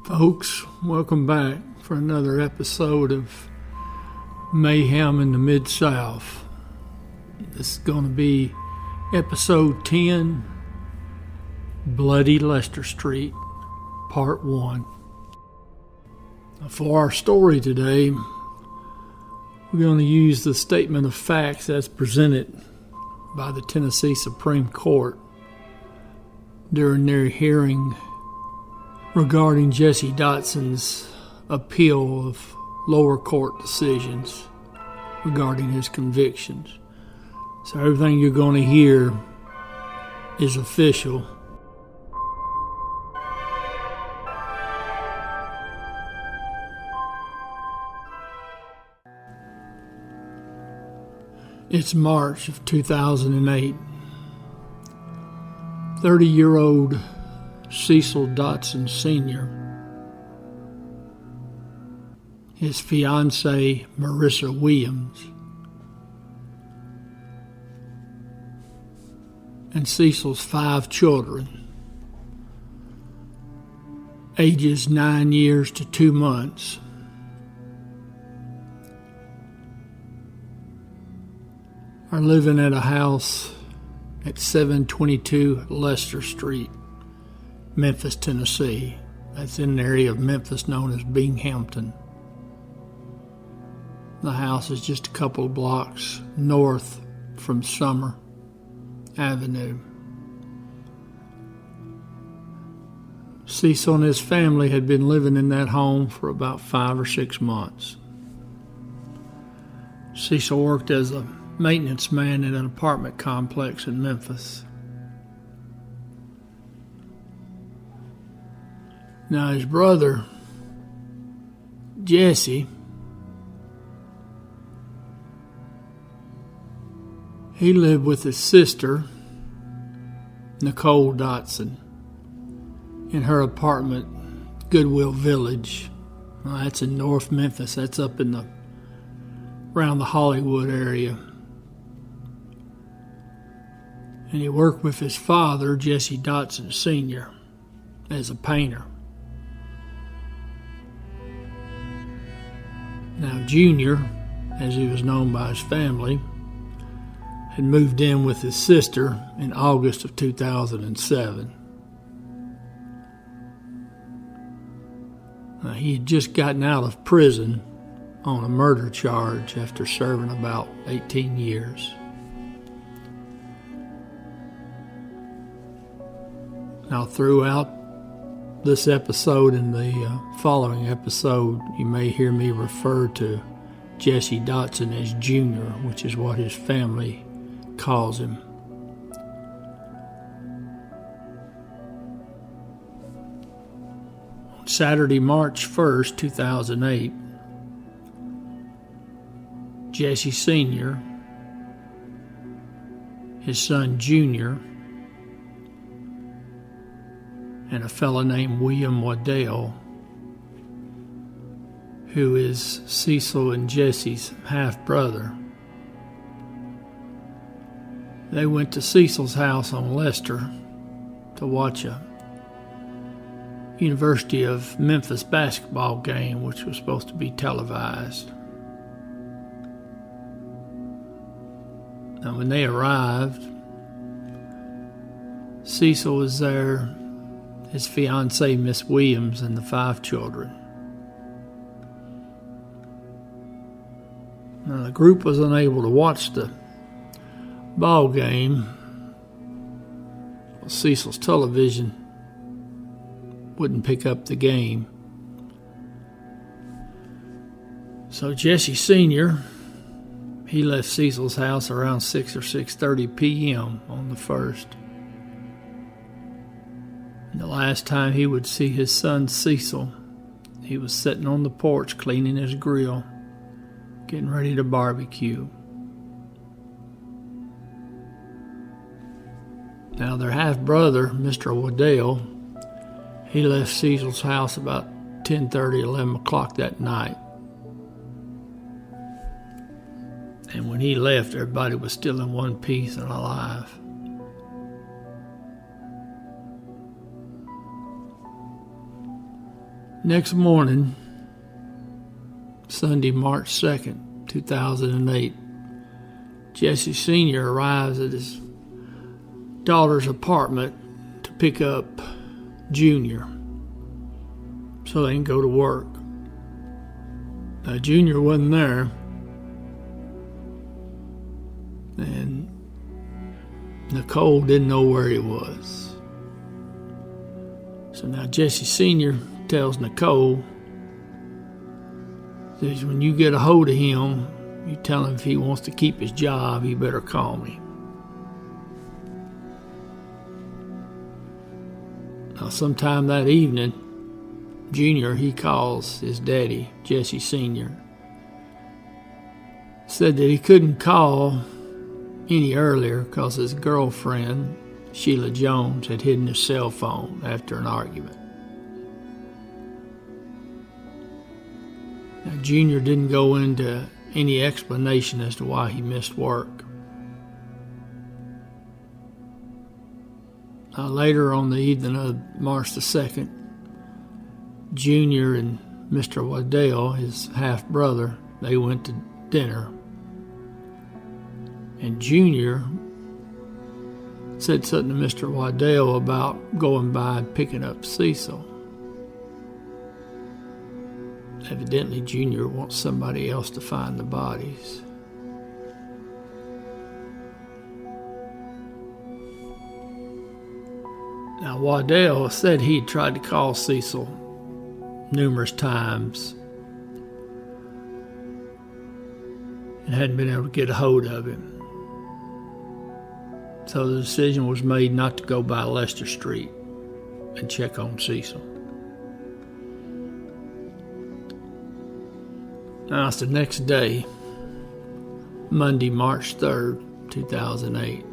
Folks, welcome back for another episode of Mayhem in the Midsouth. This is going to be episode 10, Bloody Lester Street, part 1. For our story today, we're going to use the statement of facts as presented by the Tennessee Supreme Court during their hearing regarding Jesse Dotson's appeal of lower court decisions regarding his convictions. So everything you're going to hear is official. It's March of 2008. 30-year-old Cecil Dotson Sr., his fiancée Marissa Williams, and Cecil's 5 children, ages 9 years to 2 months, are living at a house at 722 Lester Street, Memphis, Tennessee. That's in an area of Memphis known as Binghamton. The house is just a couple of blocks north from Summer Avenue. Cecil and his family had been living in that home for about 5 or 6 months. Cecil worked as a maintenance man in an apartment complex in Memphis. Now his brother, Jesse, he lived with his sister, Nicole Dotson, in her apartment, Goodwill Village. Well, that's in North Memphis. That's up in around the Hollywood area. And he worked with his father, Jesse Dotson Sr., as a painter. Now, Junior, as he was known by his family, had moved in with his sister in August of 2007. Now, he had just gotten out of prison on a murder charge after serving about 18 years. Now, throughout this episode and the following episode, you may hear me refer to Jesse Dotson as Junior, which is what his family calls him. On Saturday, March 1st, 2008, Jesse Sr., his son Junior, and a fellow named William Waddell, who is Cecil and Jesse's half-brother. They went to Cecil's house on Lester to watch a University of Memphis basketball game, which was supposed to be televised. Now, when they arrived, Cecil was there, his fiancée, Miss Williams, and the 5 children. Now, the group was unable to watch the ball game. Cecil's television wouldn't pick up the game. So Jesse Sr., he left Cecil's house around 6 or 6:30 p.m. on the 1st. And the last time he would see his son Cecil, he was sitting on the porch cleaning his grill, getting ready to barbecue. Now, their half-brother, Mr. Waddell, he left Cecil's house about 10:30, 11 o'clock that night. And when he left, everybody was still in one piece and alive. Next morning, Sunday, March 2nd, 2008, Jesse Sr. arrives at his daughter's apartment to pick up Junior so they can go to work. Now, Junior wasn't there, and Nicole didn't know where he was. So now Jesse Sr. tells Nicole, says, when you get a hold of him, you tell him if he wants to keep his job, he better call me. Now, sometime that evening, Junior, he calls his daddy, Jesse Sr. Said that he couldn't call any earlier because his girlfriend, Sheila Jones, had hidden his cell phone after an argument. Now, Junior didn't go into any explanation as to why he missed work. Now, later on the evening of March the 2nd, Junior and Mr. Waddell, his half-brother, they went to dinner. And Junior said something to Mr. Waddell about going by and picking up Cecil. Evidently, Junior wants somebody else to find the bodies. Now, Waddell said he'd tried to call Cecil numerous times and hadn't been able to get a hold of him. So the decision was made not to go by Lester Street and check on Cecil. Now it's the next day, Monday, March 3rd, 2008.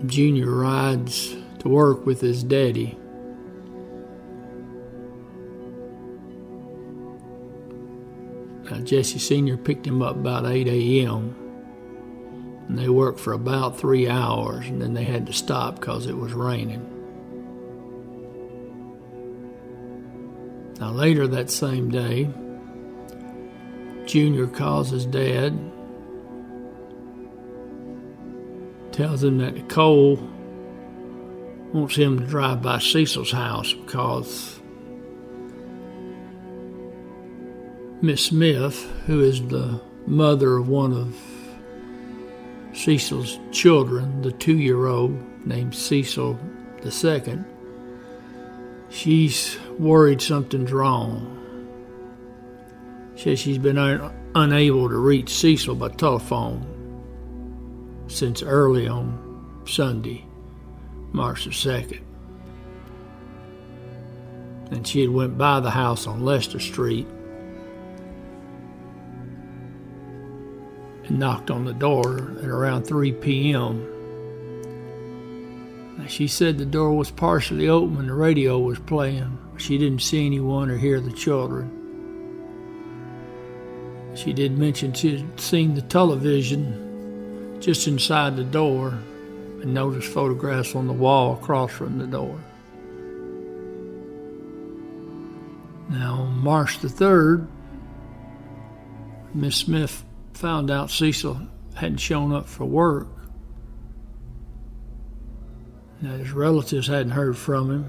Junior rides to work with his daddy. Now, Jesse Sr. picked him up about 8 a.m. and they worked for about 3 hours, and then they had to stop because it was raining. Now, later that same day, Junior calls his dad, tells him that Nicole wants him to drive by Cecil's house because Miss Smith, who is the mother of one of Cecil's children, the 2-year-old named Cecil II, she's worried something's wrong. Says she's been unable to reach Cecil by telephone since early on Sunday, March the 2nd. And she had went by the house on Lester Street and knocked on the door at around 3 p.m. She said the door was partially open and the radio was playing. She didn't see anyone or hear the children. She did mention she had seen the television just inside the door and noticed photographs on the wall across from the door. Now, on March the 3rd, Miss Smith found out Cecil hadn't shown up for work. Now, his relatives hadn't heard from him.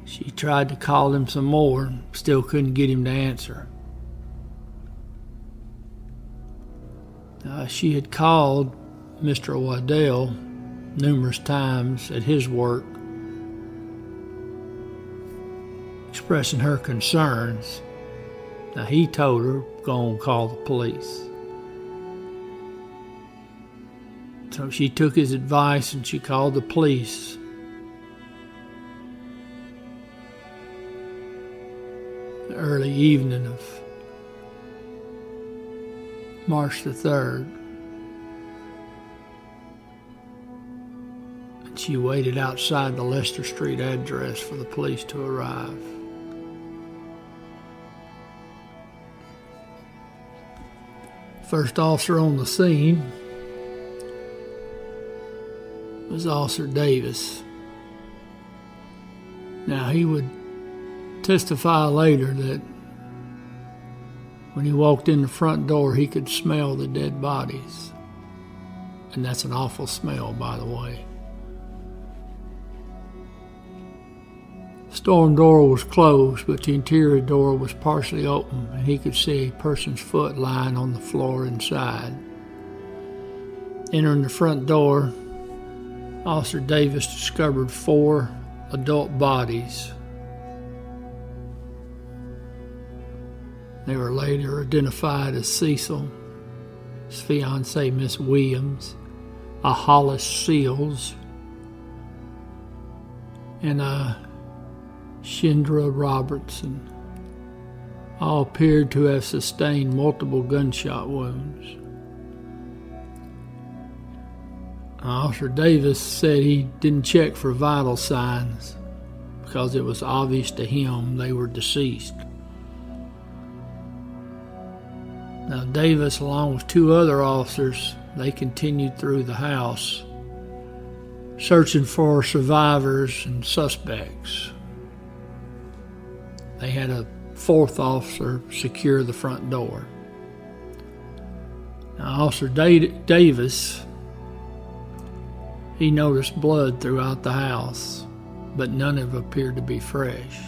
She tried to call him some more, still couldn't get him to answer. She had called Mr. Waddell numerous times at his work, expressing her concerns. Now, he told her, go and call the police. So she took his advice and she called the police. The early evening of March the 3rd. And she waited outside the Lester Street address for the police to arrive. First officer on the scene was Officer Davis. Now, he would testify later that when he walked in the front door, he could smell the dead bodies. And that's an awful smell, by the way. The storm door was closed, but the interior door was partially open, and he could see a person's foot lying on the floor inside. Entering the front door, Officer Davis discovered 4 adult bodies. They were later identified as Cecil, his fiancée Miss Williams, a Hollis Seals, and a Shindra Robertson. All appeared to have sustained multiple gunshot wounds. Officer Davis said he didn't check for vital signs because it was obvious to him they were deceased. Now, Davis, along with 2 other officers, they continued through the house, searching for survivors and suspects. They had a 4th officer secure the front door. Now, Officer Davis, he noticed blood throughout the house, but none of it appeared to be fresh.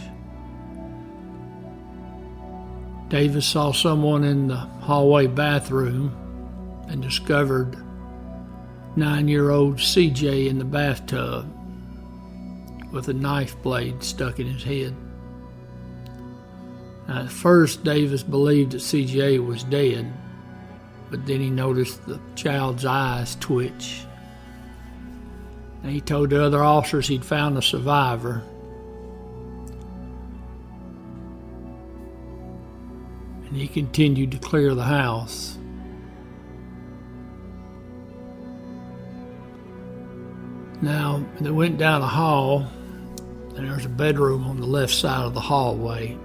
Davis saw someone in the hallway bathroom and discovered 9-year-old CJ in the bathtub with a knife blade stuck in his head. Now, at first, Davis believed that CJ was dead, but then he noticed the child's eyes twitch. And he told the other officers he'd found a survivor. And he continued to clear the house. Now, they went down a hall, and there's a bedroom on the left side of the hallway,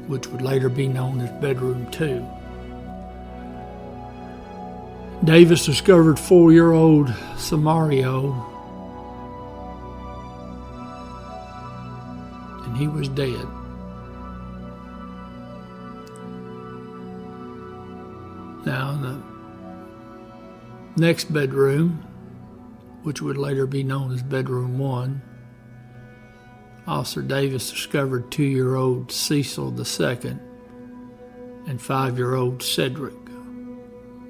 which would later be known as Bedroom 2. Davis discovered 4-year-old Samario, and he was dead. Now, in the next bedroom, which would later be known as Bedroom 1, Officer Davis discovered 2-year-old Cecil II and 5-year-old Cedric,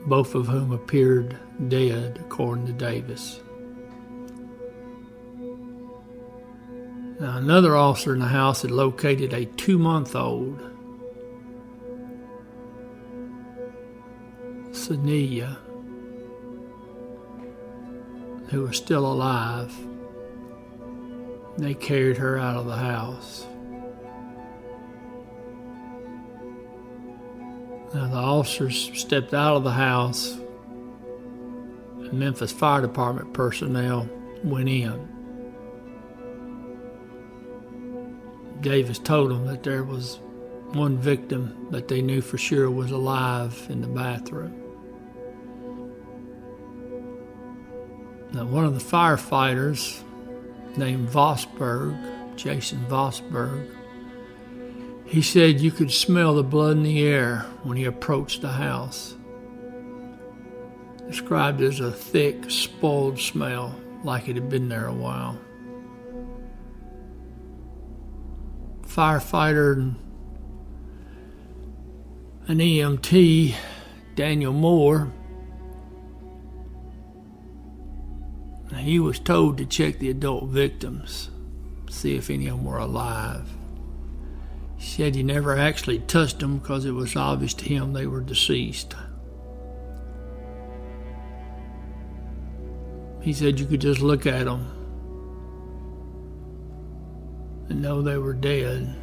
both of whom appeared dead, according to Davis. Now, another officer in the house had located a 2-month-old Sania, who was still alive. They carried her out of the house. Now, the officers stepped out of the house, and Memphis Fire Department personnel went in. Davis told them that there was one victim that they knew for sure was alive in the bathroom. Now, one of the firefighters, named Vosberg, Jason Vosberg, he said you could smell the blood in the air when he approached the house. Described as a thick, spoiled smell, like it had been there a while. Firefighter and an EMT, Daniel Moore, he was told to check the adult victims, see if any of them were alive. He said he never actually touched them because it was obvious to him they were deceased. He said you could just look at them and know they were dead.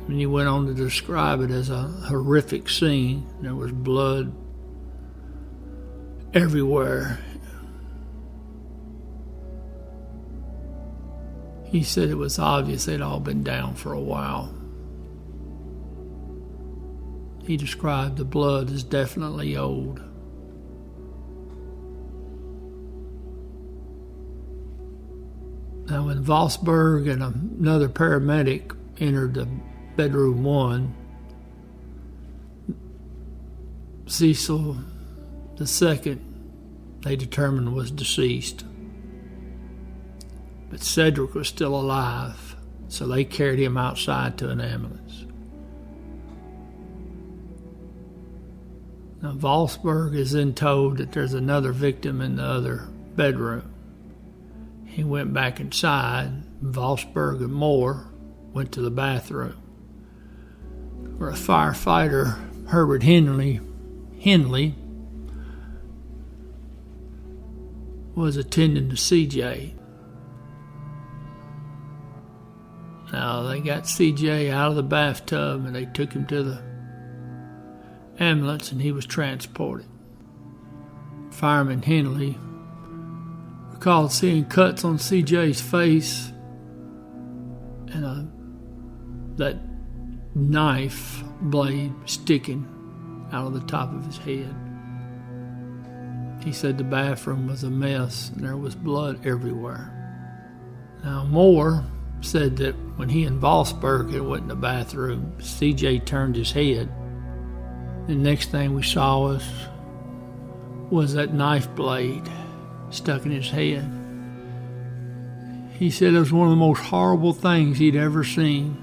And he went on to describe it as a horrific scene. There was blood everywhere. He said it was obvious they'd all been down for a while. He described the blood as definitely old. Now, when Vossberg and another paramedic entered the bedroom 1, Cecil II, they determined, was deceased. But Cedric was still alive, so they carried him outside to an ambulance. Now, Vossberg is then told that there's another victim in the other bedroom. He went back inside. Vossberg and Moore went to the bathroom, where a firefighter, Herbert Henley, was attending to CJ. Now, they got CJ out of the bathtub and they took him to the ambulance and he was transported. Fireman Henley recalled seeing cuts on CJ's face and that knife blade sticking out of the top of his head. He said the bathroom was a mess and there was blood everywhere. Now, Moore said that when he and Vossberg had went in the bathroom, CJ turned his head. The next thing we saw was that knife blade stuck in his head. He said it was one of the most horrible things he'd ever seen.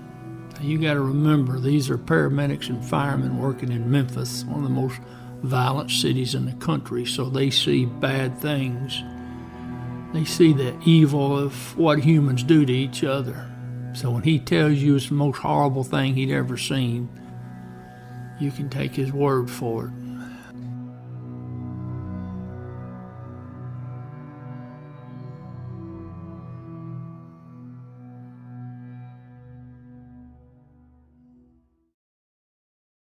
Now, you got to remember, these are paramedics and firemen working in Memphis, one of the most violent cities in the country, so they see bad things. They see the evil of what humans do to each other. So when he tells you it's the most horrible thing he'd ever seen, you can take his word for it.